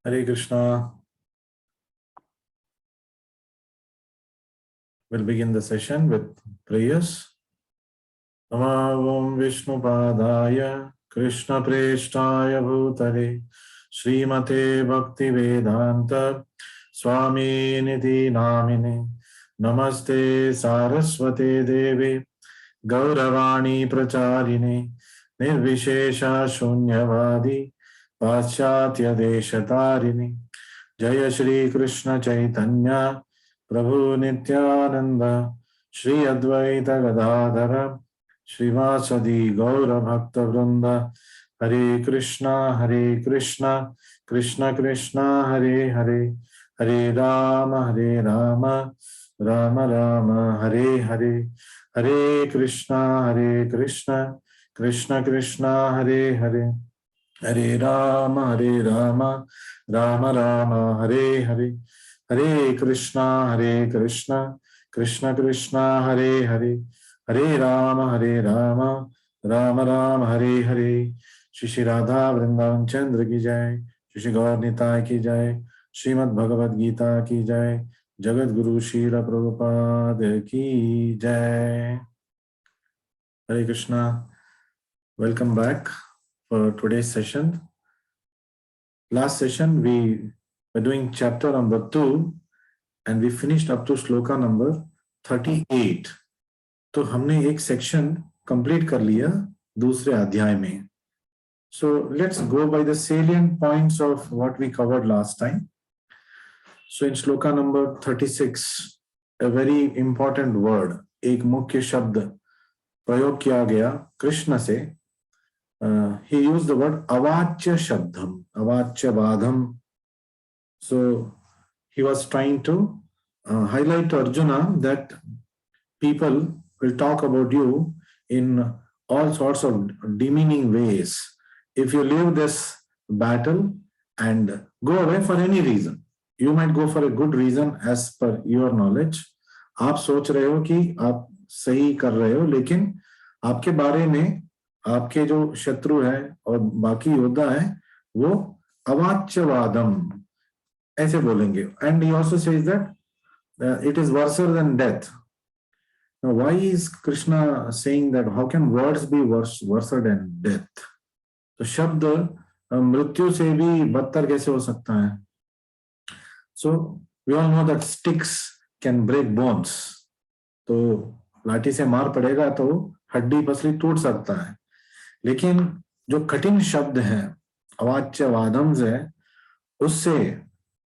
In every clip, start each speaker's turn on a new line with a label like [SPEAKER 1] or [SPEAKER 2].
[SPEAKER 1] Hare Krishna. We'll begin the session with prayers. Namo Vishnu Padaya Krishna Preshtaya Bhutale Srimate Bhakti Vedanta Swami Nidhi Namine Namaste Saraswate Devi Gauravani Pracharine Nirvishesha Shunyavadi Paschatya Deshatarine Jaya Shri Krishna Chaitanya Prabhu Nityananda Shri Advaita Gadadhara Srivasadi Gaura Bhakta Vrinda Hare Krishna Krishna Krishna Hare Hare Hare Rama Rama Rama Hare Hare Hare Krishna Krishna Krishna Hare Hare Hare Rama Rama Rama Hare Hare Hare Krishna Krishna Krishna Hare Hare Hare Rama Rama Rama Hare Hare Shri Shri Radha Vrindavan Chandra ki jai, Shri Shri Gaur Nitai ki jai, Srimad Bhagavad Gita ki jai, Jagat Guru Srila Prabhupada ki jai. Hare Krishna. Welcome back for today's session. Last session we were doing chapter number 2 and we finished up to shloka number 38. तो हमने एक section complete कर लिया दूसरे अध्याय में. So let's go by the salient points of what we covered last time. So in shloka number 36, a very important word, एक मुख्य शब्द प्रयोग किया गया कृष्ण से. He used the word avachya shabdham, avachya vadham. So he was trying to highlight to Arjuna that people will talk about you in all sorts of demeaning ways if you leave this battle and go away for any reason. You might go for a good reason as per your knowledge. आप सोच रहे हो कि आप सही कर रहे हो, लेकिन आपके बारे में आपके जो शत्रु है और बाकी योद्धा है वो अवाच्यवादम ऐसे बोलेंगे. And he also says that it is worse than death. Now, why is Krishna saying that? How can words be worse than death? तो शब्द मृत्यु से भी बदतर कैसे हो सकता है? So we all know that sticks can break bones. तो लाठी से मार पड़ेगा तो हड्डी पसली टूट सकता है, लेकिन जो कठिन शब्द है अवाच्य वादम्स है उससे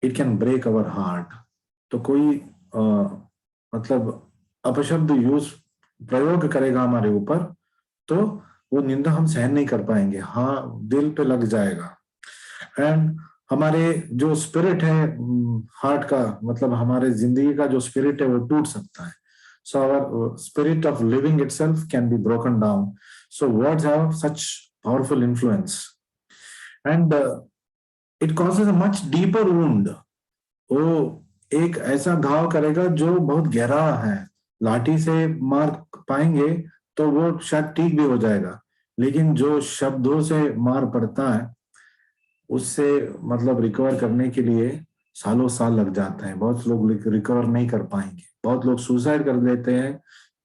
[SPEAKER 1] it can break our heart. तो कोई मतलब अपशब्द यूज प्रयोग करेगा हमारे ऊपर तो वो निंदा हम सहन नहीं कर पाएंगे. हाँ, दिल पे लग जाएगा. एंड हमारे जो स्पिरिट है हार्ट का, मतलब हमारे जिंदगी का जो स्पिरिट है वो टूट सकता है. So our spirit of living itself can be broken down. So words have such powerful influence, and it causes a much deeper wound. वो एक ऐसा घाव करेगा जो बहुत गहरा है. लाठी से मार पाएंगे तो वो शायद ठीक भी हो जाएगा, लेकिन जो शब्दों से मार पड़ता है उससे मतलब रिकवर करने के लिए सालों साल लग जाता है. बहुत लोग रिकवर नहीं कर पाएंगे. बहुत लोग सुसाइड कर देते हैं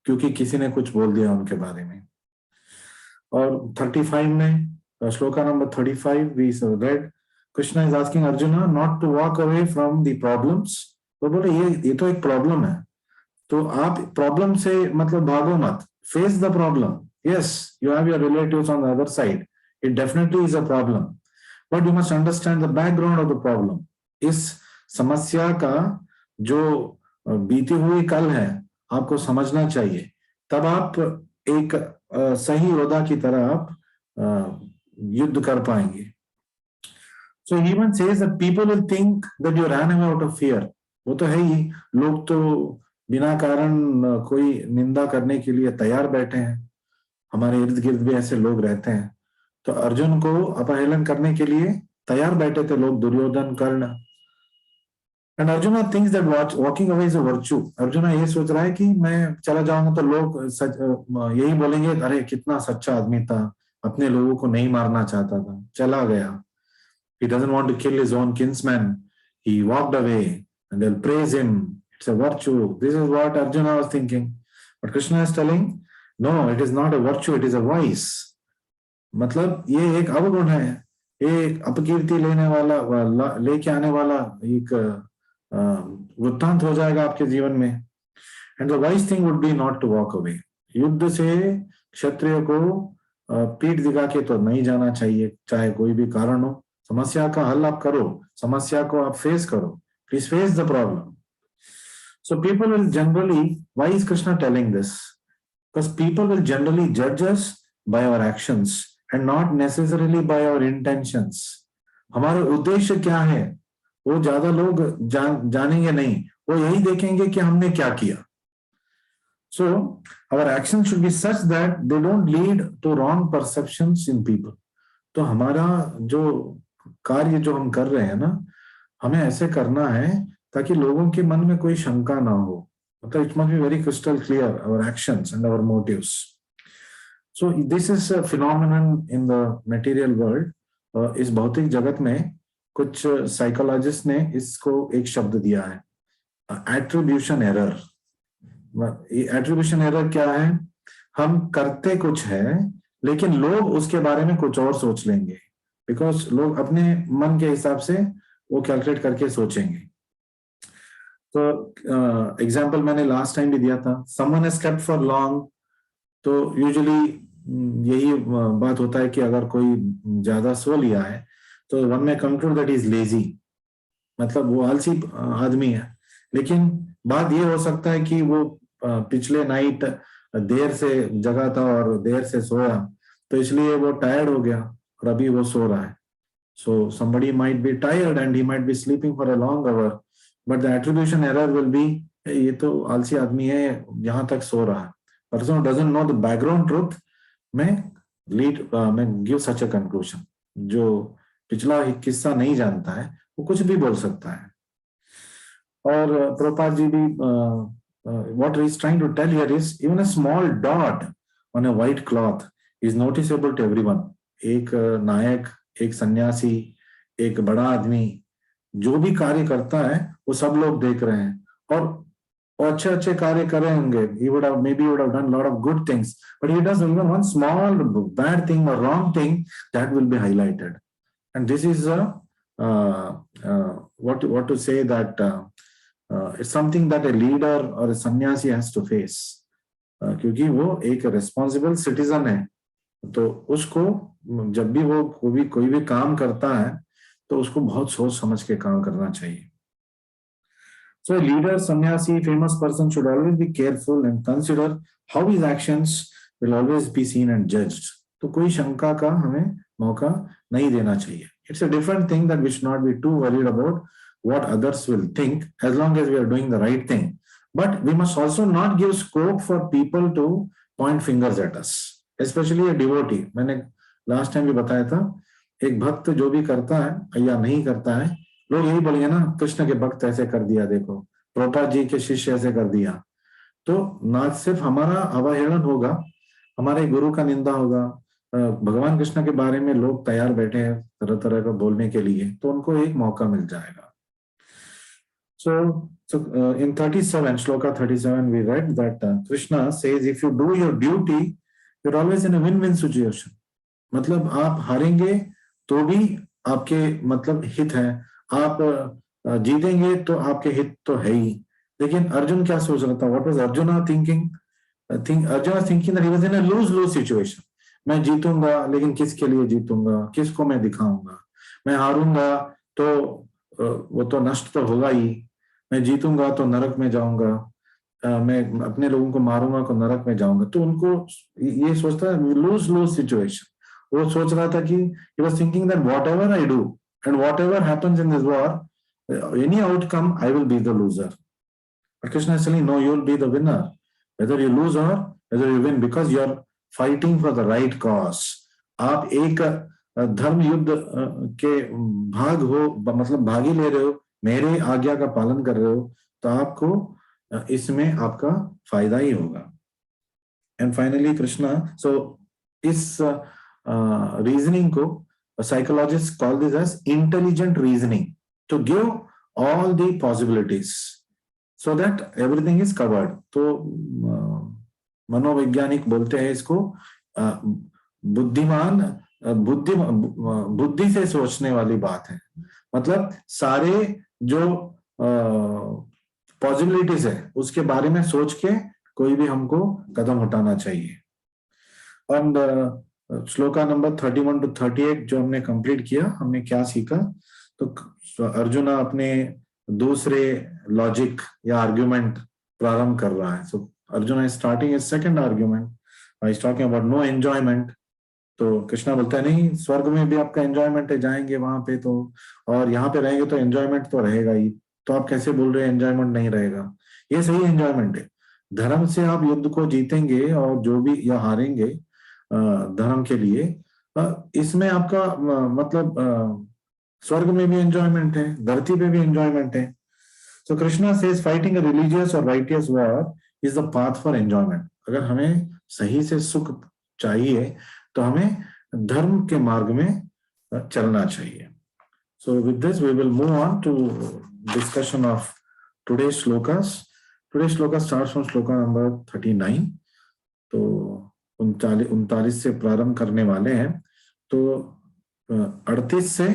[SPEAKER 1] क्योंकि किसी ने कुछ बोल दिया उनके बारे में. और 35 में shloka number 35 we read Krishna is asking Arjuna not to walk away from the problems. वो बोले ये तो एक प्रॉब्लम है, तो आप प्रॉब्लम से मतलब भागो मत. Face the problem. Yes, you have your relatives on the other side. It definitely is a problem, but you must understand the background of the problem. इस समस्या का जो बीती हुई कल है आपको समझना चाहिए, तब आप एक सही योद्धा की तरह आप युद्ध कर पाएंगे. So he even says that people will think that you ran away out of fear. वो तो है ही, लोग तो बिना कारण कोई निंदा करने के लिए तैयार बैठे हैं. हमारे इर्द गिर्द भी ऐसे लोग रहते हैं. तो अर्जुन को अपहेलन करने के लिए तैयार बैठे थे लोग, दुर्योधन, कर्ण. And Arjuna thinks that walking away is a virtue. Arjuna ये सोच रहा है कि मैं चला जाऊंगा तो लोग यही बोलेंगे, अरे कितना सच्चा आदमी था, अपने लोगों को नहीं मारना चाहता था, चला गया. he doesn't want to kill his own kinsman. He walked away and they'll praise him. It's a virtue. This is what Arjuna was thinking. But Krishna is telling, no, it is not a virtue, it is a vice. मतलब ये एक अवगुण है, एक अपकीर्ति लेके आने वाला एक वृत्तांत हो जाएगा आपके जीवन में. And the wise thing would be not to walk away. युद्ध से क्षत्रिय को पीठ दिखा के तो नहीं जाना चाहिए, चाहे कोई भी कारण हो. समस्या का हल आप करो, समस्या को आप फेस करो. Please face the problem. So people will generally, why is Krishna telling this? Because people will generally judge us by our actions and not necessarily by our intentions. हमारा उद्देश्य क्या है वो ज्यादा लोग जानेंगे नहीं, वो यही देखेंगे कि हमने क्या किया. So our actions should be such that they don't lead to wrong perceptions in people. तो हमारा जो कार्य जो हम कर रहे हैं ना, हमें ऐसे करना है ताकि लोगों के मन में कोई शंका ना हो. मतलब it must be very crystal clear, our actions and our motives. So this is a phenomenon in the material world. इस भौतिक जगत में कुछ साइकोलॉजिस्ट ने इसको एक शब्द दिया है, एट्रीब्यूशन एरर. एट्रीब्यूशन एरर क्या है? हम करते कुछ है लेकिन लोग उसके बारे में कुछ और सोच लेंगे, बिकॉज लोग अपने मन के हिसाब से वो कैलकुलेट करके सोचेंगे. तो एग्जाम्पल मैंने लास्ट टाइम भी दिया था, someone has kept for long. तो यूजुअली यही बात होता है कि अगर कोई ज्यादा सो लिया है तो वन में कंक्लूड दैट इज लेजी, मतलब वो आलसी आदमी है. लेकिन बात ये हो सकता है कि वो पिछले नाइट देर से जगा था और देर से सोया, तो इसलिए वो टायर्ड हो गया और अभी वो सो रहा है. So somebody might be tired and he might be sleeping for a long hour, but the attribution error will be ये तो आलसी आदमी है, यहाँ तक सो रहा है. Person who doesn't know the background truth may give such a conclusion. जो पिछला किस्सा नहीं जानता है वो कुछ भी बोल सकता है. और प्रभुपाद जी भी what he is trying to tell here is even a small dot on a white cloth is noticeable to everyone. एक नायक, एक सन्यासी, एक बड़ा आदमी जो भी कार्य करता है वो सब लोग देख रहे हैं, और अच्छे अच्छे कार्य कर रहे होंगे. He would have done a lot of good things, but he does even one small bad thing or wrong thing that will be highlighted. And this is what to say that it's something that a leader or a sannyasi has to face. क्योंकि वो एक responsible citizen है, तो उसको जब भी वो कोई भी काम करता है तो उसको बहुत सोच समझ के काम करना चाहिए. So a leader, sannyasi, famous person should always be careful and consider how his actions will always be seen and judged. तो कोई शंका का हमें मौका नहीं देना चाहिए. It's a different thing that we should not be too worried about what others will think as long as we are doing the right thing. But we must also not give scope for people to point fingers at us, especially a devotee. मैंने last time भी बताया था, एक भक्त जो भी करता है या नहीं करता है, लोग यही बोलेंगे ना, कृष्ण के भक्त ऐसे कर दिया, देखो प्रभुपाद जी के शिष्य ऐसे कर दिया. तो ना सिर्फ हमारा अवहेलन होगा, हमारे गुरु का निंदा होगा, भगवान कृष्ण के बारे में लोग तैयार बैठे हैं तरह तरह का बोलने के लिए, तो उनको एक मौका मिल जाएगा. So in 37, Shloka 37, we read that Krishna says, if you do your duty, you're always in a win-win situation. मतलब आप हारेंगे तो भी आपके मतलब हित है, आप जीतेंगे तो आपके हित तो है ही. लेकिन अर्जुन क्या सोच रहा था? What was Arjuna thinking? Arjuna thinking that he was in a lose-lose situation. मैं जीतूंगा लेकिन किसके लिए जीतूंगा, किसको मैं दिखाऊंगा? मैं हारूंगा तो वो तो नष्ट तो होगा ही, मैं जीतूंगा तो नरक में जाऊंगा, मैं अपने लोगों को मारूंगा तो नरक में जाऊंगा. तो उनको ये सोचता है lose-lose situation. वो सोच रहा था कि he was thinking that whatever I do and whatever happens in this war, any outcome, I will be the loser. But Krishna is saying, no, you will be the winner, whether you lose or whether you win, because you are fighting for the right cause. आप एक धर्म युद्ध के भाग हो, मतलब भागी ले रहे हो, मेरे आज्ञा का पालन कर रहे हो, तो आपको इसमें आपका फायदा ही होगा. एंड फाइनली कृष्णा, सो इस रीजनिंग को psychologists call this as intelligent reasoning, to give all the possibilities so that everything is covered. तो मनोवैज्ञानिक बोलते हैं इसको बुद्धिमान बुद्धि से सोचने वाली बात है। मतलब सारे जो पॉसिबिलिटीज है उसके बारे में सोच के कोई भी हमको कदम उठाना चाहिए। और श्लोका नंबर 31 to 38 जो हमने कंप्लीट किया, हमने क्या सीखा? तो अर्जुन अपने दूसरे लॉजिक या आर्ग्यूमेंट प्रारंभ कर रहा है। So Arjun is starting his second argument, I is talking about no enjoyment. तो कृष्णा बोलता है नहीं, स्वर्ग में भी आपका एंजॉयमेंट है, जाएंगे वहां पे तो, और यहाँ पे रहेंगे तो एंजॉयमेंट तो रहेगा ही, तो आप कैसे बोल रहे हैं एंजॉयमेंट नहीं रहेगा? ये सही एंजॉयमेंट है। धर्म से आप युद्ध को जीतेंगे और जो भी या हारेंगे धर्म के लिए, इसमें आपका मतलब स्वर्ग में भी एंजॉयमेंट है, धरती पे भी एंजॉयमेंट है। So Krishna says fighting a religious और righteous war is the path for enjoyment. अगर हमें सही से सुख चाहिए तो हमें धर्म के मार्ग में चलना चाहिए। So with this we will move on to discussion of today shlokas. Today shloka starts from shloka number 39। तो 39 से प्रारंभ करने वाले हैं। तो 38 से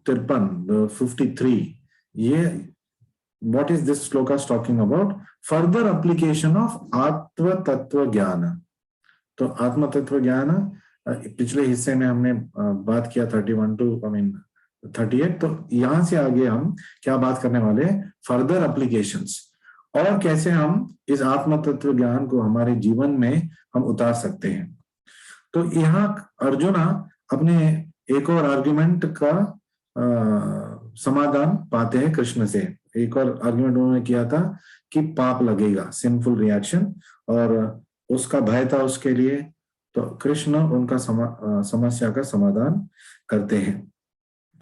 [SPEAKER 1] 53 53, ये what is this shloka talking about? Further application of आत्म तत्व ज्ञान। तो आत्म तत्व ज्ञान पिछले हिस्से में हमने बात किया 31 to 38। तो यहां से आगे हम क्या बात करने वाले हैं? फर्दर एप्लीकेशंस, और कैसे हम इस आत्म तत्व ज्ञान को हमारे जीवन में हम उतार सकते हैं। तो यहाँ अर्जुना अपने एक और आर्ग्यूमेंट का समाधान पाते हैं कृष्ण से। एक और आर्ग्यूमेंट उन्होंने किया था कि पाप लगेगा, सिंफुल रिएक्शन, और उसका भय था उसके लिए। तो कृष्ण उनका समस्या का समाधान करते हैं।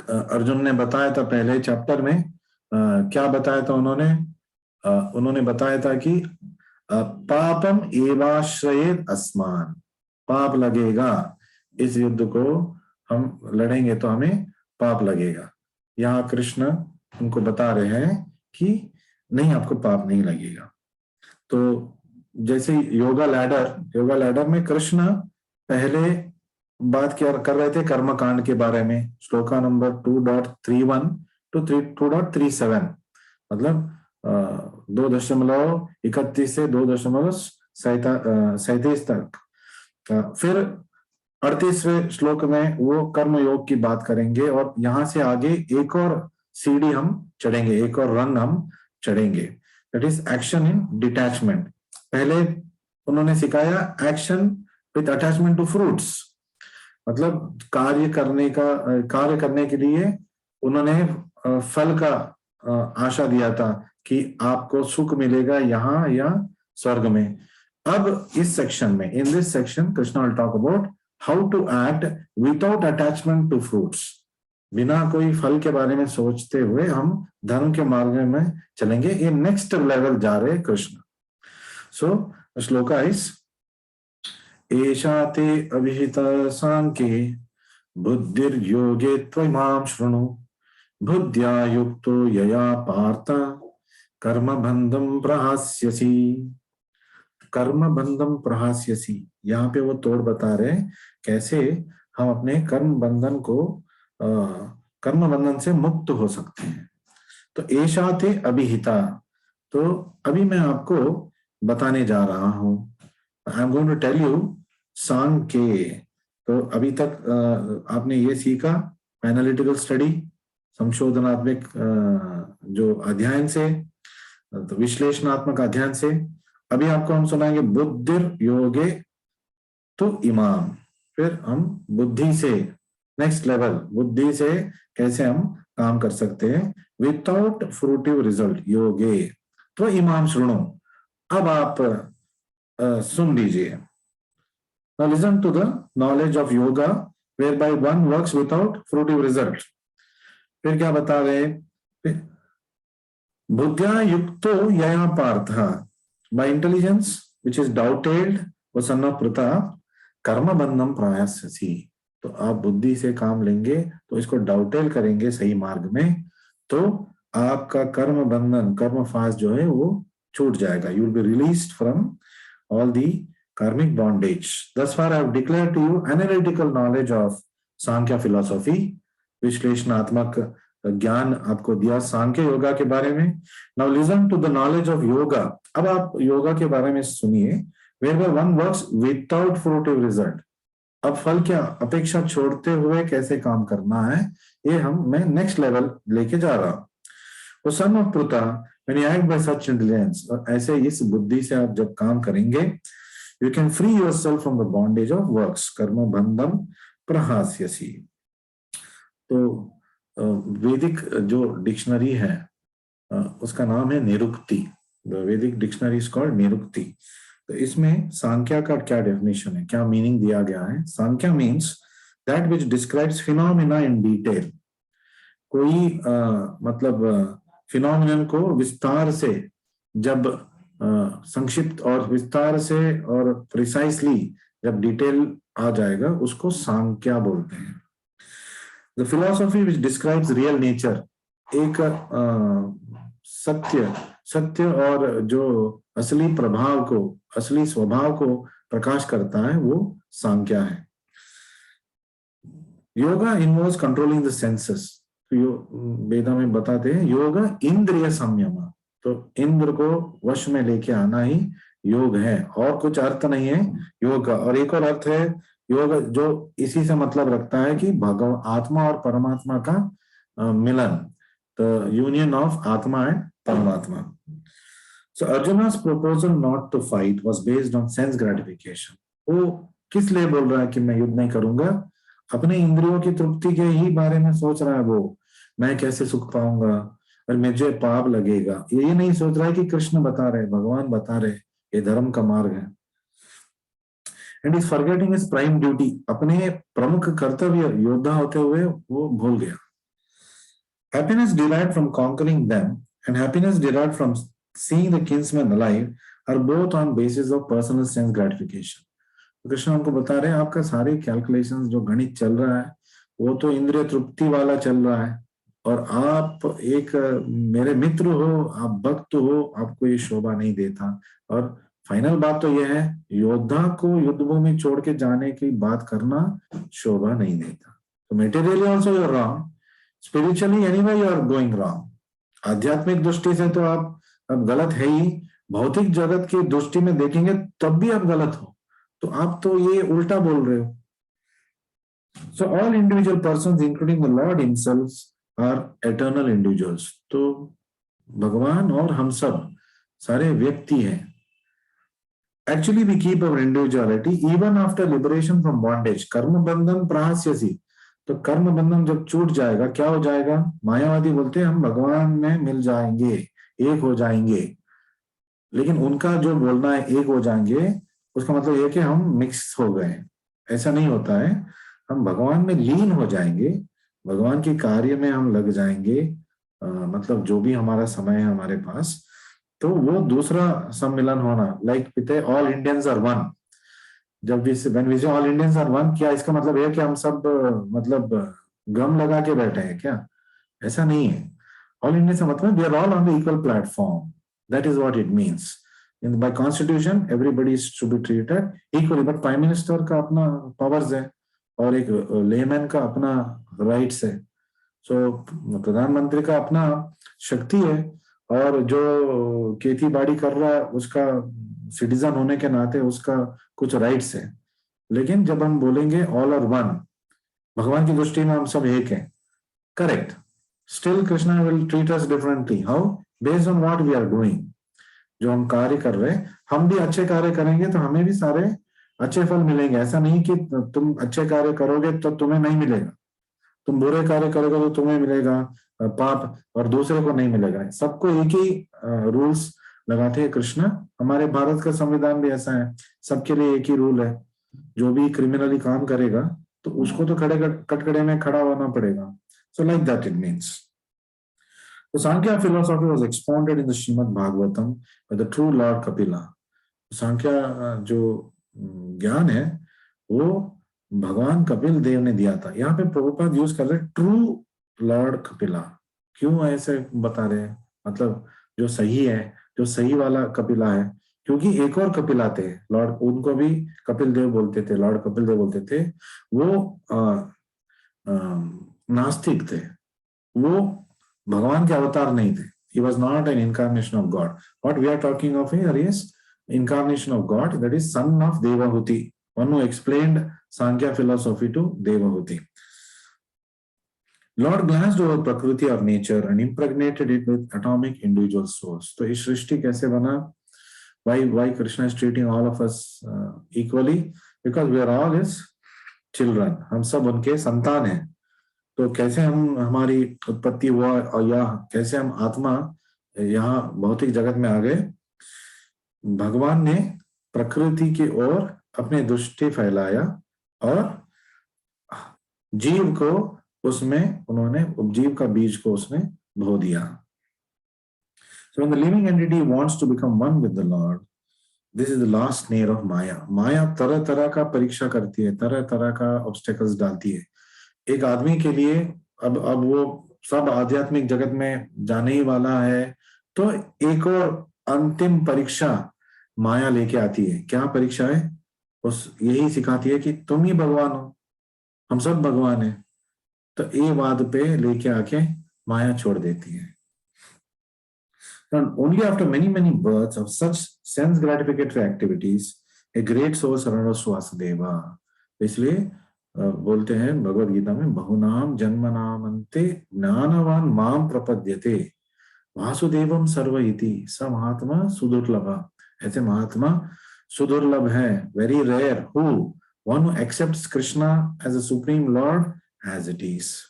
[SPEAKER 1] अर्जुन ने बताया था पहले चैप्टर में, क्या बताया था उन्होंने बताया था कि पापम एवाश्रयेत अस्मान, पाप लगेगा, इस युद्ध को हम लड़ेंगे तो हमें पाप लगेगा। यहाँ कृष्ण उनको बता रहे हैं कि नहीं, आपको पाप नहीं लगेगा। तो जैसे योगा लैडर में कृष्ण पहले बात कर रहे थे कर्म कांड के बारे में, श्लोका नंबर 2.31 to 2.37, मतलब 2.31 से 2.37 तक। फिर 38वें श्लोक में वो कर्म योग की बात करेंगे, और यहां से आगे एक और सीढ़ी हम चढ़ेंगे, एक और रंग हम चढ़ेंगे, that is action in detachment. पहले उन्होंने सिखाया action with attachment to fruits, मतलब कार्य करने के लिए उन्होंने फल का आशा दिया था कि आपको सुख मिलेगा यहाँ या स्वर्ग में। अब इस सेक्शन में, in this section, Krishna will talk about how to act without attachment to fruits. बिना कोई फल के बारे में सोचते हुए हम धर्म के मार्ग में चलेंगे। ये नेक्स्ट लेवल जा रहे कृष्ण। सो श्लोका इज एषा ते अभिहिता सांख्ये बुद्धिर्योगे त्वमां शृणु बुद्ध्या युक्तो यया पार्थ कर्मबंधं प्रहास्यसि। कर्मबंधं प्रहास्यसि, यहाँ पे वो तोड़ बता रहे हैं कैसे हम अपने कर्म बंधन से मुक्त हो सकते हैं। तो एषा ते अभिहिता, तो अभी मैं आपको बताने जा रहा हूं, I am going to tell you Sankhya. तो अभी तक आपने ये सीखा एनालिटिकल स्टडी, संशोधनात्मक जो अध्ययन से, तो विश्लेषणात्मक अध्ययन से। अभी आपको हम सुनाएंगे बुद्धिर योगे तो इमाम। फिर हम बुद्धि से, नेक्स्ट लेवल, बुद्धि से कैसे हम काम कर सकते हैं विदाउट फ्रूटिव रिजल्ट, योगे तो इमाम शृणु। अब आप सुन लीजिए। Now listen to the knowledge of yoga whereby one works without fruitive result. फिर क्या बता रहे हैं? बुद्ध्या युक्तो यया Partha, by intelligence which is doubted, O son of Pritha, कर्म बंधम प्रहास्यसि, तो आप बुद्धि से काम लेंगे, तो इसको डाउटेल करेंगे सही मार्ग में, तो आपका कर्म बंधन, कर्म फास्ट जो है वो छूट जाएगा. You will be released from all the karmic bondage. Thus far, I have declared to you analytical knowledge of Sankhya philosophy, विश्लेषणात्मक ज्ञान आपको दिया सांख्य योगा के बारे में. Now listen to the knowledge of yoga. अब आप योगा के बारे में सुनिए. Whereby one works without fruitive result. अब फल क्या अपेक्षा छोड़ते हुए कैसे काम करना है, ये मैं नेक्स्ट लेवल लेके जा रहा हूं. तो son of Pritha, when you act by such intelligence, और ऐसे इस बुद्धि से आप जब काम करेंगे, you can free yourself from the bondage of works, कर्म बंधम प्रहास्यसि. तो वैदिक जो डिक्शनरी है उसका नाम है निरुक्ति. The Vedic dictionary is called निरुक्ति. तो इसमें सांख्या का क्या डेफिनेशन है, क्या मीनिंग दिया गया है. Sankhya means that which describes phenomena in detail. कोई मतलब फिनोमिनन को विस्तार से जब संक्षिप्त और विस्तार से और प्रिसाइसली जब डिटेल आ जाएगा, उसको सांख्या बोलते हैं. The philosophy which describes real nature, एक सत्य और जो असली प्रभाव को, असली स्वभाव को प्रकाश करता है, वो सांख्या है. Yoga involves controlling the senses. Veda में बताते हैं योगा इंद्रिय संयम. तो इंद्र को वश में लेके आना ही योग है, और कुछ अर्थ नहीं है योग का. और एक और अर्थ है योग जो इसी से मतलब रखता है कि भगवान आत्मा और परमात्मा का मिलन, द यूनियन ऑफ आत्मा एंड परमात्मा. सो अर्जुना's proposal not to fight was based on sense gratification. वो किस लिए बोल रहा है कि मैं युद्ध नहीं करूंगा, अपने इंद्रियों की तृप्ति के ही बारे में सोच रहा है. वो मैं कैसे सुख पाऊंगा और मुझे पाप लगेगा, ये नहीं सोच रहा है कि कृष्ण बता रहे, भगवान बता रहे ये धर्म का मार्ग है. And is forgetting his prime duty, अपने प्रमुख कर्तव्य योद्धा होते हुए वो भूल गया. Happiness derived from conquering them and happiness derived from seeing the kinsman alive are both on basis of personal sense gratification. Krishna हमको बता रहे हैं आपका सारे कैलकुलेशंस जो गणित चल रहा है वो तो इंद्रिय तृप्ति वाला चल रहा है, और आप एक मेरे मित्र हो, आप भक्त हो, आपको ये शोभा नहीं देता. और फाइनल बात तो यह है, योद्धा को युद्धभूमि छोड़ के जाने की बात करना शोभा नहीं देता. तो materially also you are wrong, spiritually anyway you are going wrong. आध्यात्मिक दृष्टि से तो आप अब गलत है ही, भौतिक जगत की दृष्टि में देखेंगे तब भी आप गलत हो. तो आप तो ये उल्टा बोल रहे हो. So all individual persons, including the Lord himself, are eternal individuals. तो भगवान और हम सब सारे व्यक्ति हैं. Actually, we keep our individuality even after liberation from bondage. कर्म बंधन प्रहास्यसि. तो कर्म बंधन जब छूट जाएगा, क्या हो जाएगा? मायावादी बोलते हैं हम भगवान में मिल जाएंगे, एक हो जाएंगे. लेकिन उनका जो बोलना है एक हो जाएंगे, उसका मतलब ये कि हम मिक्स हो गए. ऐसा नहीं होता है. हम भगवान में लीन हो जाएंगे, भगवान के कार्य में हम लग जाएंगे. मतलब जो भी हमारा समय है हमारे पास, तो वो दूसरा सम्मिलन होना. लाइक पिते ऑल इंडियंस आर वन. जब व्हेन वी से ऑल इंडियंस आर वन, क्या इसका मतलब है कि हम सब मतलब गम लगा के बैठे हैं क्या? ऐसा नहीं है. ऑल इंडियंस का मतलब we are all on the equal platform. That is what it means. In by constitution everybody is to be treated equally. But prime minister का अपना पावर्स है और एक लेमैन का अपना राइट्स है. सो प्रधानमंत्री का अपना शक्ति है, और जो खेती बाड़ी कर रहा है उसका सिटीजन होने के नाते उसका कुछ राइट्स है. लेकिन जब हम बोलेंगे ऑल आर वन, भगवान की दृष्टि में हम सब एक हैं, correct. Still Krishna will treat us differently. How? Based on what we are doing. जो हम कार्य कर रहे हैं, हम भी अच्छे कार्य करेंगे तो हमें भी सारे अच्छे फल मिलेंगे. ऐसा नहीं कि तुम अच्छे कार्य करोगे तो तुम्हें नहीं मिलेगा, तुम बुरे कार्य करोगे तो तुम्हें मिलेगा पाप और दूसरे को नहीं मिलेगा. सबको एक ही रूल्स लगाते हैं कृष्ण. हमारे भारत का संविधान भी ऐसा है, सबके लिए एक ही रूल है. जो भी क्रिमिनली काम करेगा तो उसको तो कटकड़े में खड़ा होना पड़ेगा. So like that it means. So Sankhya philosophy was expounded in the Srimad Bhagavatam by the true Lord Kapila. Sankhya जो ज्ञान है वो भगवान कपिल देव ने दिया था। यहाँ पे प्रभुपाद यूज कर रहे ट्रू लॉर्ड कपिला। क्यों ऐसे बता रहे हैं? मतलब जो सही है, जो सही वाला कपिला है, क्योंकि एक और कपिला थे लॉर्ड, उनको भी कपिल देव बोलते थे, लॉर्ड कपिल देव बोलते थे। वो नास्तिक थे, वो भगवान के अवतार नहीं थे। He was not an incarnation of God. What we are talking of here is incarnation of God, that is son of Devahuti, one who explained Sankhya philosophy to Devahuti. Lord glanced over Prakriti or nature and impregnated it with atomic individual souls. तो इस सृष्टि कैसे बना? Why Krishna is treating all of us equally? Because we are all his children. हम सब उनके संतान हैं। तो कैसे हम हमारी उत्पत्ति हुआ और या कैसे हम आत्मा यहाँ भौतिक जगत में आ गए? भगवान ने प्रकृति की ओर अपने दृष्टि फैलाया और जीव को उसमें उन्होंने उपजीव का बीज को उसमें बो दिया। So when the living entity wants to become one with the Lord, this is the last snare of Maya. माया तरह तरह का परीक्षा करती है, तरह तरह का ऑब्स्टेकल्स डालती है। एक आदमी के लिए अब वो सब आध्यात्मिक जगत में जाने ही वाला है, तो एक और अंतिम परीक्षा माया लेके आती है। क्या परीक्षा है? उस यही सिखाती है कि तुम ही भगवान हो, हम सब भगवान हैं। तो ये बात पे लेके आके माया छोड़ देती है। And only after many births of such sense gratificatory activities, a great soul surrenders to Vasudeva. इसलिए बोलते हैं भगवद गीता में, बहुनाम जन्मनाम अन्ते ज्ञानवान माम प्रपद्यते वासुदेवम सर्व इति स महात्मा सुदुर्लभ। ऐसे महात्मा सुदुर्लभ है, very rare, who one who accepts Krishna as a supreme Lord as it is.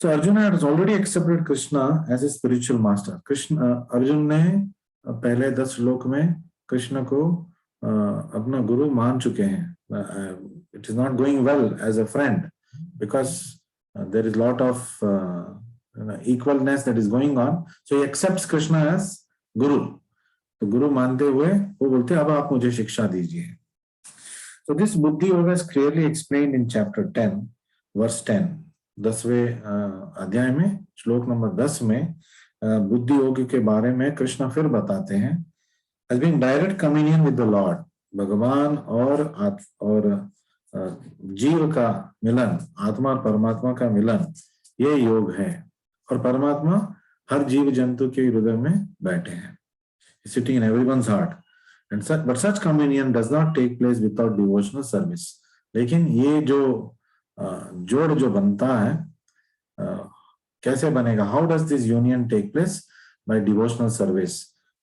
[SPEAKER 1] So Arjuna has already accepted Krishna as a spiritual master. Krishna, Arjun ने पहले 10 श्लोक में कृष्ण को अपना गुरु मान चुके हैं। It is not going well as a friend because there is a lot of equalness that is going on. So he accepts Krishna as Guru. तो गुरु मानते हुए वो बोलते अब आप मुझे शिक्षा दीजिए। So this Buddhi Yoga is clearly explained in chapter 10, verse 10. 10वें अध्याय में श्लोक नंबर 10 में बुद्धि योग के बारे में कृष्ण फिर बताते हैं। As being direct communion with the Lord, भगवान और जीव का मिलन, आत्मा और परमात्मा का मिलन, ये योग है। और परमात्मा हर जीव जंतु के हृदय में बैठे हैं, sitting in everyone's heart. But such communion does not take place without devotional service. लेकिन ये जो जोड़ जो बनता है कैसे बनेगा? How does this union take place? By devotional service.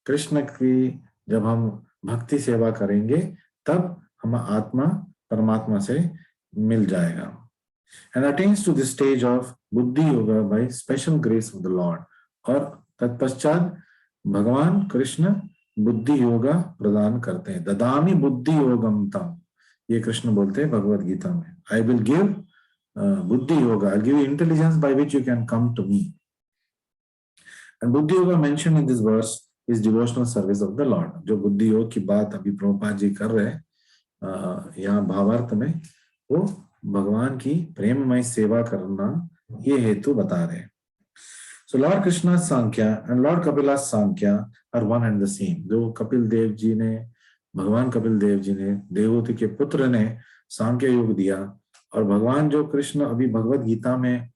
[SPEAKER 1] Krishna की जब हम भक्ति सेवा करेंगे तब हम आत्मा परमात्मा से मिल जाएगा। And attains to this stage of बुद्धि yoga by special grace of the Lord. और तत्पश्चात भगवान कृष्ण बुद्धि योगा प्रदान करते हैं। ददामि बुद्धि योगम तम, ये कृष्ण बोलते हैं भगवद गीता में। I will give बुद्धि yoga, I'll give you intelligence by which you can come to me. And बुद्धि yoga mentioned in this verse is devotional service of the Lord. जो बुद्धि योग की बात अभी प्रभुपाद जी कर रहे हैं यहाँ भावार्थ में, वो भगवान की प्रेममय सेवा करना ये हेतु बता रहे हैं। So Lord Krishna's Sankhya and Lord Kapila's Sankhya are one and the same. जो कपिल देव जी ने, भगवान कपिल देव जी ने देवहूति के पुत्र ने सांख्य योग दिया, और भगवान जो कृष्ण अभी भगवद गीता में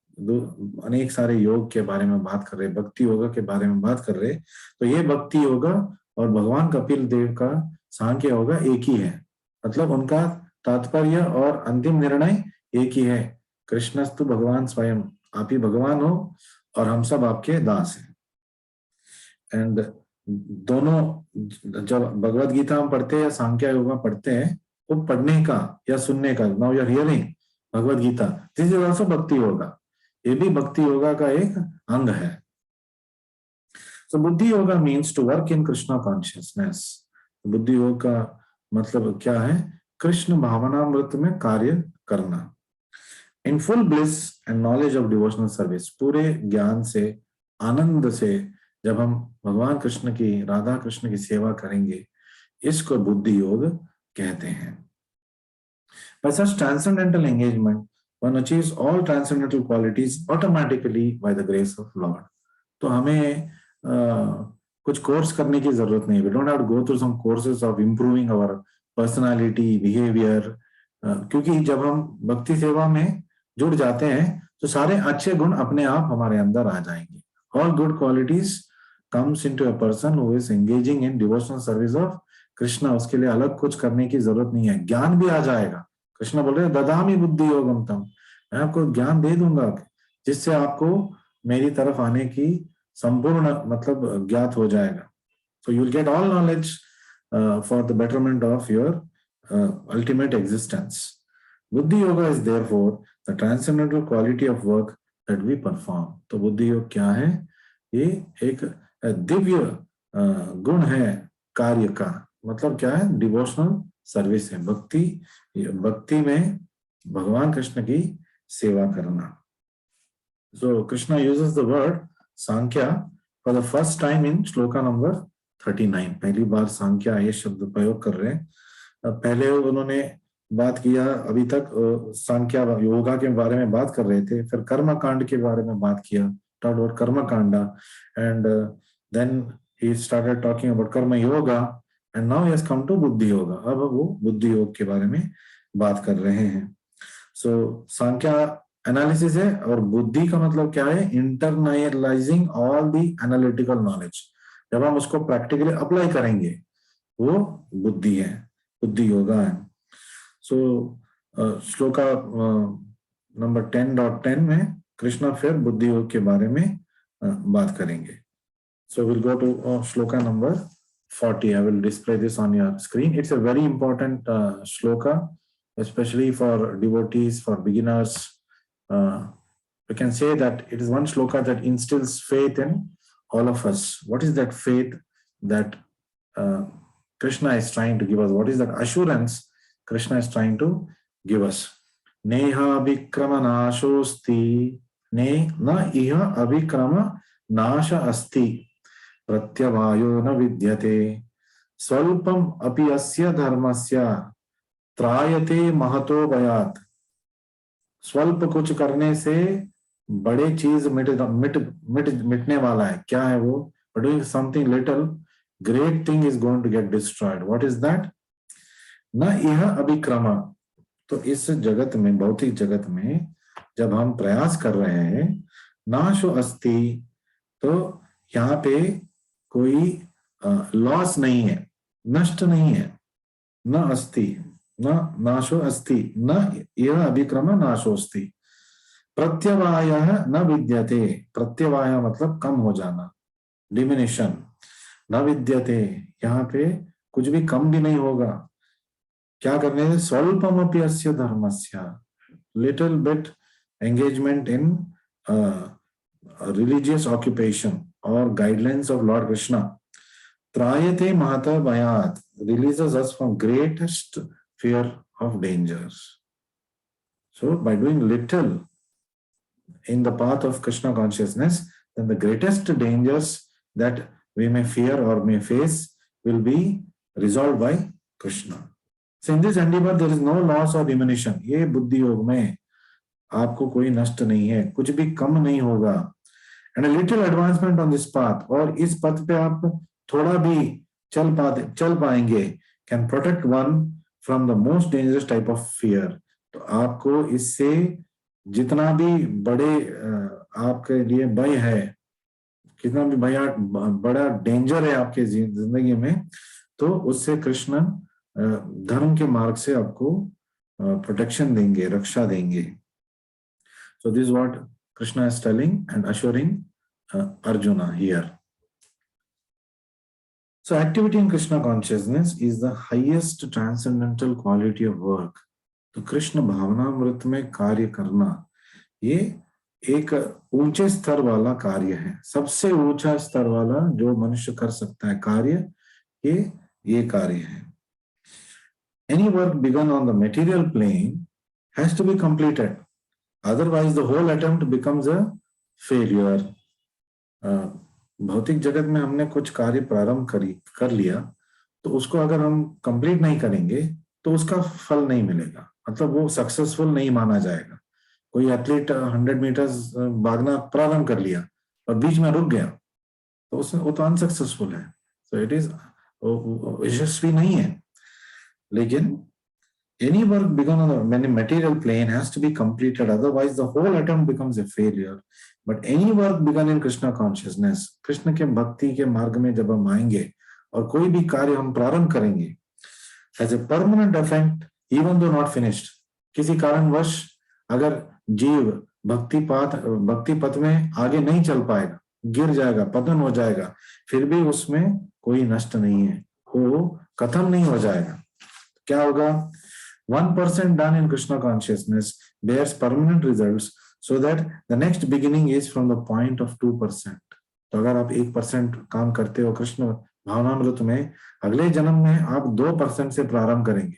[SPEAKER 1] अनेक सारे योग के बारे में बात कर रहे, भक्ति योगा के बारे में बात कर रहे, तो ये भक्ति योगा और भगवान कपिल देव का सांख्य योगा एक ही है। मतलब उनका तात्पर्य और अंतिम निर्णय एक ही है। कृष्णस्तु भगवान स्वयं, आप ही भगवान हो और हम सब आपके दास हैं। एंड दोनों जब भगवद गीता हम पढ़ते हैं या सांख्य योगा पढ़ते हैं, वो पढ़ने का या सुनने का, now you are hearing Bhagavad Gita, this is also bhakti yoga, ये भी भक्ति योगा का एक अंग है। So buddhi yoga means to work in Krishna consciousness. बुद्धि योग का मतलब क्या है? कृष्ण भावनामृत में कार्य करना। In full bliss and knowledge of devotional service, पूरे ज्ञान से, आनंद से जब हम भगवान कृष्ण की, राधा कृष्ण की सेवा करेंगे, इसको बुद्धि योग कहते हैं। By such transcendental engagement, one achieves all transcendental qualities automatically by the grace of Lord. तो हमें कुछ कोर्स करने की जरूरत नहीं. We don't have to go through some courses of improving our personality, behavior. क्योंकि जब हम भक्ति सेवा में जुड़ जाते हैं तो सारे अच्छे गुण अपने आप हमारे अंदर आ जाएंगे. All good qualities comes into a person who is engaging in devotional service of Krishna. उसके लिए अलग कुछ करने की जरूरत नहीं है. ज्ञान भी आ जाएगा. कृष्ण बोल रहे ददामी बुद्धि योगम तम, मैं आपको ज्ञान दे दूंगा जिससे आपको मेरी तरफ आने की संपूर्ण मतलब ज्ञात हो जाएगा. So you will get all knowledge for the betterment of your ultimate existence. Buddhi yoga is therefore the transcendental quality of work that we perform. तो बुद्धि योग क्या है? ये एक दिव्य गुण है कार्य का. मतलब क्या है? डिवोशनल सर्विस है. भक्ति में भगवान कृष्ण की सेवा करना. So Krishna uses the word Sankhya for the first time in shloka number 39. पहली बार सांख्या ये शब्द प्रयोग कर रहे हैं. पहले उन्होंने बात किया, अभी तक सांख्या योगा के बारे में बात कर रहे थे, फिर कर्म कांड के बारे में बात किया, talked about कर्म Kanda, and then he started talking about कर्म yoga, and now he has come to बुद्धि योगा. अब वो बुद्धि योग के बारे में बात कर रहे हैं. So सांख्या एनालिसिस है और बुद्धि का मतलब क्या है? Internalising all the analytical knowledge. जब हम उसको प्रैक्टिकली अप्लाई करेंगे वो बुद्धि है, बुद्धि योगा है. सो श्लोका नंबर 10.10 में कृष्णा फिर बुद्धि योग के बारे में बात करेंगे. So will go to shloka number 40. I will display this on your screen. It's a very important shloka, especially for devotees, for beginners. We can say that it is one shloka that instills faith in all of us. What is that faith that Krishna is trying to give us? What is that assurance Krishna is trying to give us? Neha abhikrama nashosti, ne na iha abhikrama nasha asti, pratyavayo na vidyate, swalpam api asya dharmasya त्रायते महतो भयात. स्वल्प कुछ करने से बड़े चीज मिटने वाला है. क्या है वो? Doing something little, great thing is going to get destroyed. What is that? न यह अभिक्रमा. तो इस जगत में, भौतिक जगत में जब हम प्रयास कर रहे हैं, नाशो अस्ति, तो यहाँ पे कोई लॉस नहीं है, नष्ट नहीं है. न अस्ति, न नाशो अस्ति, न यह अभिक्रम नाशोस्ति. प्रत्यवायः न विद्यते. प्रत्यवाय मतलब कम हो जाना, डिमिनिशन. न विद्यते, यहाँ पे कुछ भी कम भी नहीं होगा. क्या करने से? स्वल्पमपि अस्य धर्मस्य, little bit engagement in religious occupation or guidelines of Lord Krishna. Trayate mahata bhayat, releases us from greatest fear of dangers. So by doing little in the path of Krishna consciousness, then the greatest dangers that we may fear or may face will be resolved by Krishna. So in this endeavor there is no loss or diminution. ये बुद्धि योग में आपको कोई नष्ट नहीं है, कुछ भी कम नहीं होगा. And a little advancement on this path, और इस पथ पे आप थोड़ा भी चल पाएंगे, can protect one from the most dangerous type of fear. तो आपको इससे जितना भी बड़े आपके लिए भय है, कितना भी बड़ा डेंजर है आपके जिंदगी में, तो उससे कृष्ण धर्म के मार्ग से आपको प्रोटेक्शन देंगे, रक्षा देंगे. So this is what Krishna is telling and assuring Arjuna here. So activity in Krishna consciousness is the highest transcendental quality of work. तो कृष्ण भावनामृत में कार्य करना ये एक ऊंचे स्तर वाला कार्य है. सबसे ऊंचा स्तर वाला जो मनुष्य कर सकता है कार्य, ये कार्य है. Any work begun on the material plane has to be completed. Otherwise the whole attempt becomes a failure. भौतिक जगत में हमने कुछ कार्य प्रारंभ कर लिया, तो उसको अगर हम कंप्लीट नहीं करेंगे तो उसका फल नहीं मिलेगा. मतलब वो सक्सेसफुल नहीं माना जाएगा। कोई एथलीट 100 मीटर्स भागना प्रारंभ कर लिया और बीच में रुक गया, तो उसमें वो तो अनसक्सेसफुल है। सो इट इज यशस्वी नहीं है। लेकिन any work begun on the material plane has to be completed, otherwise the whole attempt becomes a failure. But any work begun in Krishna consciousness, Krishna के भक्ति के मार्ग में जब हम आएंगे और कोई भी कार्य हम प्रारंभ करेंगे, has a permanent effect even though not finished. किसी कारणवश अगर जीव भक्ति पथ में आगे नहीं चल पाएगा, गिर जाएगा, पतन हो जाएगा, फिर भी उसमें कोई नष्ट नहीं है, वो खत्म नहीं हो जाएगा। क्या होगा? 1% done in Krishna consciousness bears permanent results, so that the next beginning is from the point of 2%. तो अगर आप 1% काम करते हो कृष्ण भावनामृत में, अगले जन्म में आप 2% से प्रारंभ करेंगे।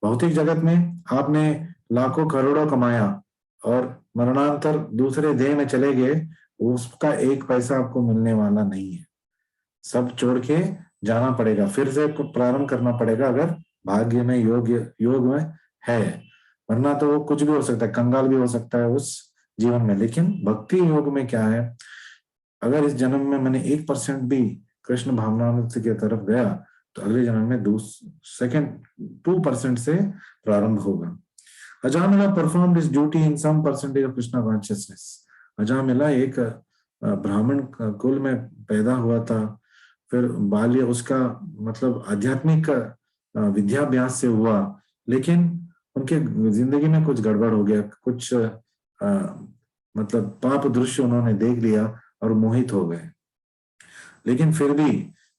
[SPEAKER 1] भौतिक जगत में आपने लाखों करोड़ों कमाया और मरणांतर दूसरे देह में चले गए, उसका 1 पैसा आपको मिलने वाला नहीं है। सब छोड़ के जाना पड़ेगा, फिर से प्रारंभ करना पड़ेगा अगर भाग्य में योग में है, वरना तो वो कुछ भी हो सकता है, कंगाल भी हो सकता है उस जीवन में। लेकिन भक्ति योग में क्या है, अगर इस जन्म में मैंने 1% भी कृष्ण भावनामृत की तरफ गया, तो अगले जन्म में 2% से प्रारंभ होगा। Ajamila performed his duty in some percentage of Krishna consciousness. Ajamila एक ब्राह्मण कुल में पैदा हुआ था, फिर बाल्य उसका मतलब आध्यात्मिक विद्याभ्यास से हुआ, लेकिन उनके जिंदगी में कुछ गड़बड़ हो गया, कुछ मतलब पाप दृश्य उन्होंने देख लिया और मोहित हो गए। लेकिन फिर भी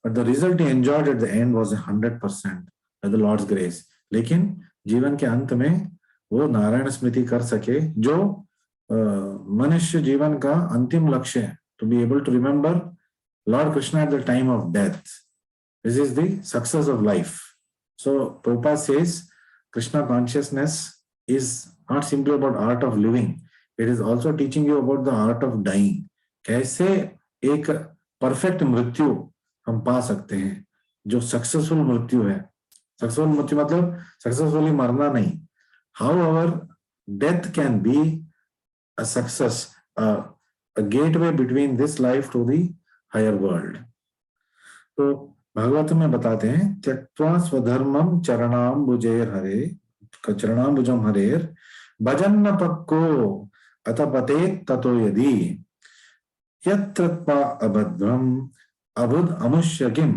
[SPEAKER 1] द रिजल्ट ही enjoyed at the end was 100% by the Lord's grace. लेकिन जीवन के अंत में वो नारायण स्मृति कर सके, जो मनुष्य जीवन का अंतिम लक्ष्य है, to be able to remember Lord Krishna at the time of death. This is the success of life. So Prabhupada says Krishna consciousness is not simply about art of living. It is also teaching you about the art of dying. कैसे एक perfect मृत्यु हम पा सकते हैं, जो successful मृत्यु है। सक्सेसफुल मृत्यु मतलब सक्सेसफुली मरना नहीं। However, death can be a success, a gateway between this life to the higher world. तो भागवत में बताते हैं, त्यक्त्वा स्वधर्मम चरणाम्बुजेर हरे, चरणाम्बुजम हरेर भजन्न पक्को अतपतेत ततो यदि यत्रत्वा अभद्रम अबुद अमुष्य किम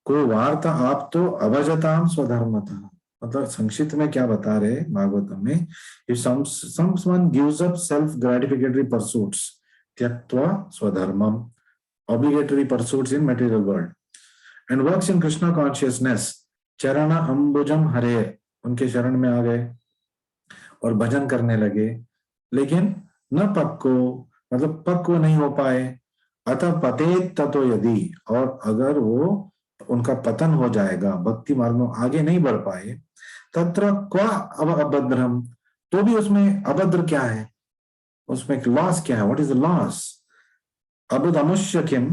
[SPEAKER 1] को वार्ता आप तो अभजताम स्वधर्मतः। मतलब संक्षिप्त में क्या बता रहे भागवतम में, if someone gives up self gratificatory pursuits, त्यक्त्वा स्वधर्मम, obligatory pursuits in material world, and works in Krishna consciousness, चरण अम्बुजम हरे, उनके शरण में आ गए और भजन करने लगे, लेकिन न पक्को मतलब पक्व नहीं हो पाए, अतः पतेत ततो यदि, और अगर वो उनका पतन हो जाएगा, भक्ति मार्ग में आगे नहीं बढ़ पाए, तत्र क्वा अभद्रम, तो भी उसमें अभद्र क्या है, उसमें लॉस क्या है, व्हाट इज द लॉस? अबुदमुष्य किम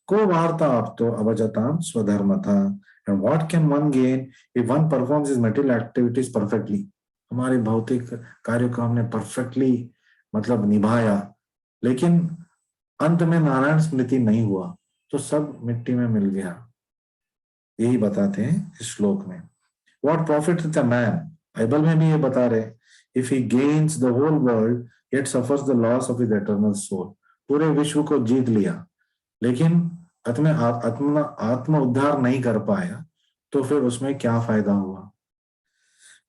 [SPEAKER 1] को वार्ता आप तो अवजताम स्वधर्मथा, and what can one gain if one performs his material activities perfectly? हमारे भौतिक कार्यों को हमने परफेक्टली मतलब निभाया, लेकिन अंत में नारायण स्मृति नहीं हुआ, तो सब मिट्टी में मिल गया। यही बताते हैं इस श्लोक में। What profit is a man? Bible में भी ये बता रहे, if he gains the whole world yet suffers the loss of his eternal soul. पूरे विश्व को जीत लिया, लेकिन आत्म उद्धार नहीं कर पाया, तो फिर उसमें क्या फायदा हुआ?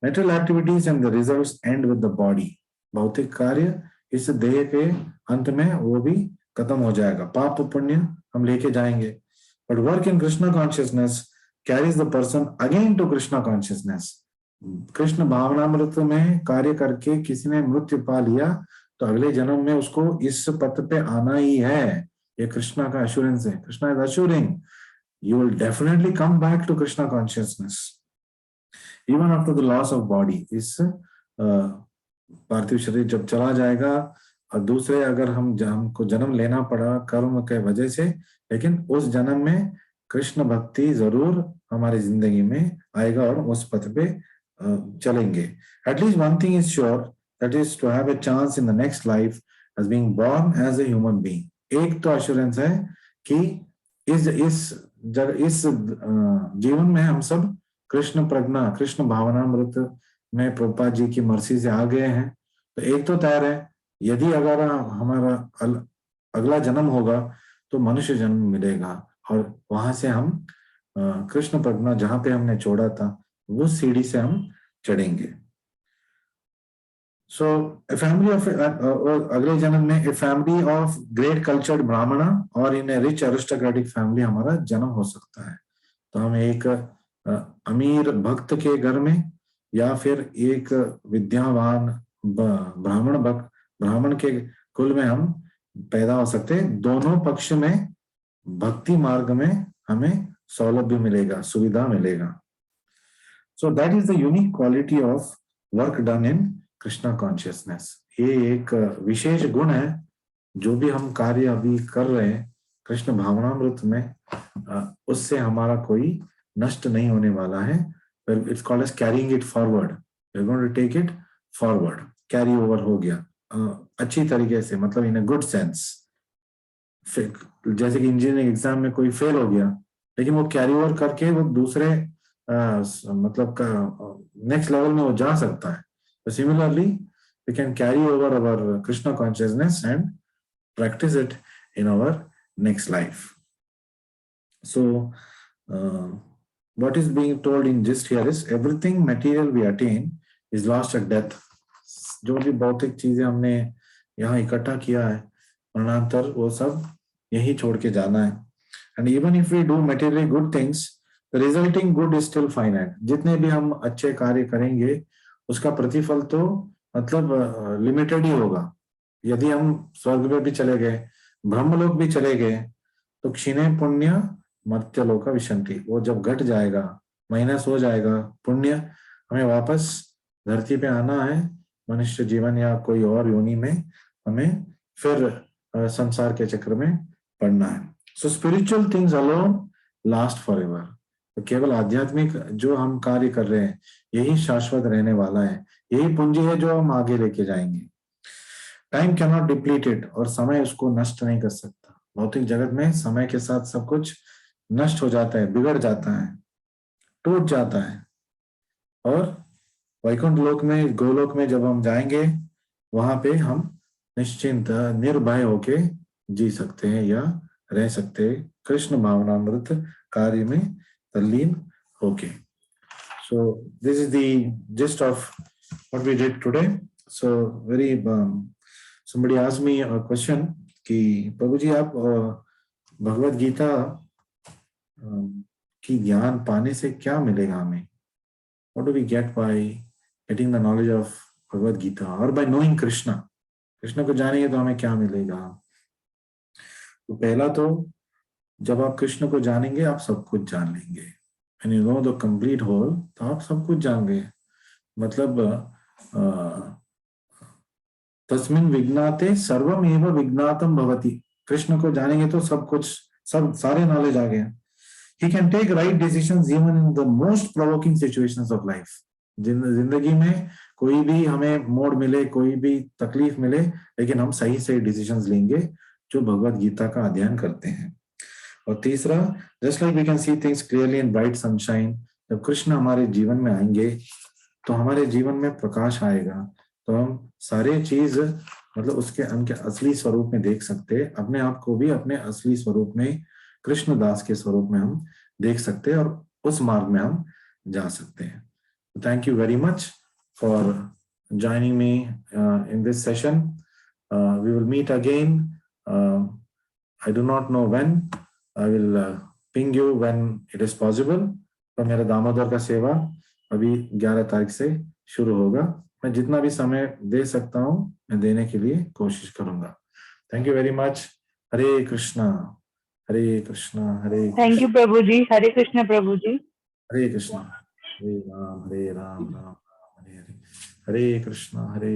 [SPEAKER 1] Material activities and the results end with the body. भौतिक कार्य इस देह के अंत में वो भी खत्म हो जाएगा, पाप पुण्य हम लेके जाएंगे। But work in Krishna consciousness carries the person again to Krishna consciousness. Krishna भावनामृत में कार्य करके किसी ने मृत्यु पा लिया, तो अगले जन्म में उसको इस पथ पे आना ही है। ये कृष्णा का एश्योरेंस है। Krishna is assuring you will definitely come back to Krishna consciousness even after the loss of body. इस पार्थिव शरीर जब चला जाएगा और दूसरे अगर हमको जन्म लेना पड़ा कर्म के वजह से, लेकिन उस जन्म में कृष्ण भक्ति जरूर हमारी जिंदगी में आएगा और उस पथ पे चलेंगे. At least one thing is sure, that is to have a chance in the next life as being born as a human being. एक तो एश्योरेंस है कि इस जीवन में हम सब कृष्ण प्रज्ञा, कृष्ण भावनामृत में प्रभुपाद जी की मर्जी से आ गए हैं. तो एक तो तैयार है, यदि अगर हमारा अगला जन्म होगा तो मनुष्य जन्म मिलेगा, और वहां से हम कृष्ण प्रज्ञा जहां पे हमने छोड़ा था वो सीढ़ी से हम चढ़ेंगे. सो a family of अगले जन्म में a family of great cultured ब्राह्मणा और इन a rich aristocratic family हमारा जन्म हो सकता है. तो हम एक अमीर भक्त के घर में या फिर एक विद्यावान ब्राह्मण के कुल में हम पैदा हो सकते हैं. दोनों पक्ष में भक्ति मार्ग में हमें सौलभ्य मिलेगा, सुविधा मिलेगा. So that is the unique quality of work done in Krishna consciousness. ये एक विशेष गुण है जो भी हम कार्य अभी कर रहे हैं कृष्ण भावनामृत में, उससे हमारा कोई नष्ट नहीं होने वाला है. It's called as carrying it forward. We are going to take it forward. Carry over हो गया अच्छी तरीके से, मतलब इन अ गुड सेंस. जैसे कि इंजीनियरिंग एग्जाम में कोई फेल हो गया, लेकिन वो कैरी ओवर करके वो दूसरे मतलब नेक्स्ट लेवल में वो जा सकता है. So similarly, we can carry over our Krishna consciousness and practice it in our next life. So, what is being told in gist here is everything material we attain is lost at death. जो भी भौतिक चीजें हमने यहाँ इकट्ठा किया है, मरणांतर वो सब यही छोड़ के जाना है. And even if we do materially good things, the resulting good is still finite. जितने भी हम अच्छे कार्य करेंगे उसका प्रतिफल तो मतलब लिमिटेड ही होगा. यदि हम स्वर्ग में भी चले गए, ब्रह्मलोक भी चले गए, तो क्षीणे पुण्य मर्त्यलोक विशंति, वो जब घट जाएगा, माइनस हो जाएगा पुण्य, हमें वापस धरती पे आना है, मनुष्य जीवन या कोई और योनि में हमें फिर संसार के चक्र में पड़ना है. सो spiritual things alone last for ever. तो केवल आध्यात्मिक जो हम कार्य कर रहे हैं यही शाश्वत रहने वाला है. यही पूंजी है जो हम आगे लेके जाएंगे. टाइम कैन नॉट डिप्लीटेड, और समय उसको नष्ट नहीं कर सकता. भौतिक जगत में समय के साथ सब कुछ नष्ट हो जाता है, बिगड़ जाता है, टूट जाता है. और वैकुंठ लोक में, गोलोक में जब हम जाएंगे, वहां पे हम निश्चिंत निर्भय होके जी सकते हैं या रह सकते हैं कृष्ण भावनामृत कार्य में तल्लीन होके. So this is the gist of what we did today. So very somebody asked me a question कि प्रभु जी आप भगवत गीता की ज्ञान पाने से क्या मिलेगा हमें? What do we get by getting the knowledge of Bhagavad Gita or by knowing Krishna? Krishna को जानेंगे तो हमें क्या मिलेगा? तो पहला तो जब आप कृष्ण को जानेंगे आप सब कुछ जान लेंगे. When you know the complete whole, तो आप सब कुछ जान गए. मतलब तस्मिन् विज्ञाते सर्वम एव विज्ञातम भवति. कृष्ण को जानेंगे तो सब कुछ, सब सारे नॉलेज आ गए. He can take right decisions even in the most provoking situations of life. जिंदगी में कोई भी हमें मोड़ मिले, कोई भी तकलीफ मिले, लेकिन हम सही सही डिसीजंस लेंगे जो भगवत गीता का अध्ययन करते हैं. और तीसरा, just like we can see things clearly in bright sunshine. जब कृष्ण हमारे जीवन में आएंगे तो हमारे जीवन में प्रकाश आएगा, तो हम सारे चीज मतलब उसके उनके असली स्वरूप में देख सकते हैं. अपने आप को भी अपने असली स्वरूप में, कृष्ण दास के स्वरूप में हम देख सकते हैं, और उस मार्ग में हम जा सकते हैं. Thank you very much for joining me in this session. We will meet again. I do not know when. I will ping you when it is possible. तो मेरा दामोदर का सेवा अभी 11 तारीख से शुरू होगा. मैं जितना भी समय दे सकता हूँ मैं देने के लिए कोशिश करूंगा. Thank you very much. Hare Krishna Hare Krishna Hare Krishna.
[SPEAKER 2] Thank you Prabhu ji. Hare Krishna Prabhu ji.
[SPEAKER 1] Hare Krishna Hare Ram Ram Ram Hare Hare. Hare Krishna Hare